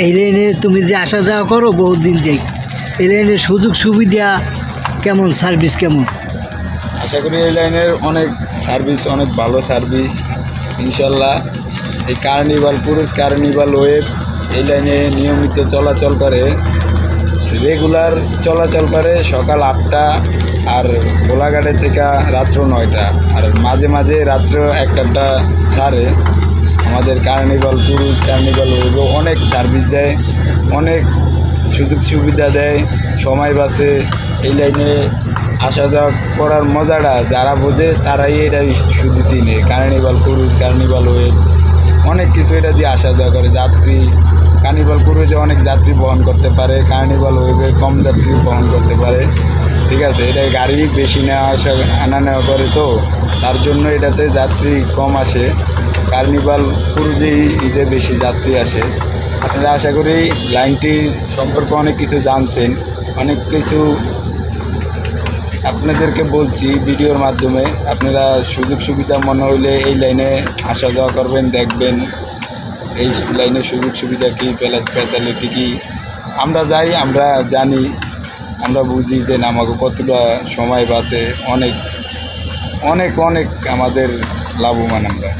এই লাইনে তুমি যে আসা যাওয়া করো বহুত দিন থেকে, এই লাইনের সুযোগ সুবিধা কেমন, সার্ভিস কেমন? আশা করি এই লাইনের অনেক সার্ভিস, অনেক ভালো সার্ভিস ইনশাল্লাহ। এই কার্নিভাল পুরুষ কার্নিভাল ওয়েব এই লাইনে নিয়মিত চলাচল করে, রেগুলার চলাচল করে সকাল 8টা আর গোলাঘাটে থেকে রাত্র 9টা, আর মাঝে মাঝে রাত্র 1টা ছাড়ে। আমাদের কার্নিভাল পুরুষ কার্নিভাল ওয়েবও অনেক সার্ভিস দেয়, অনেক সুযোগ সুবিধা দেয়, সময় বাঁচে। এই লাইনে আসা যাওয়া করার মজাটা যারা বোঝে তারাই এটা শুধু চিনে। কার্নিভাল পুরুষ কার্নিভাল ওয়েব অনেক কিছু এটা দিয়ে আসা যাওয়া করে যাত্রী। কার্নিভাল পুরুষে অনেক যাত্রী বহন করতে পারে, কার্নিভাল ওয়েবে কম যাত্রী বহন করতে পারে। ঠিক আছে, এটা গাড়ি বেশি নেওয়া আসা আনা নেওয়া করে, তো তার জন্য এটাতে যাত্রী কম আসে। কার্নিভাল পুরুষেই ঈদে বেশি যাত্রী আসে। আপনারা আশা করি লাইনটি সম্পর্কে অনেক কিছু জানছেন, অনেক কিছু আপনাদেরকে বলছি ভিডিওর মাধ্যমে। আপনারা সুযোগ সুবিধা মনে হইলে এই লাইনে আসা যাওয়া করবেন, দেখবেন এই লাইনের সুযোগ সুবিধা কী, ফ্যাসিলিটি কী। আমরা যাই, আমরা জানি, আমরা বুঝি যে আমাকে কতটা সময় বাঁচে, অনেক অনেক অনেক আমাদের লাভবান আমরা।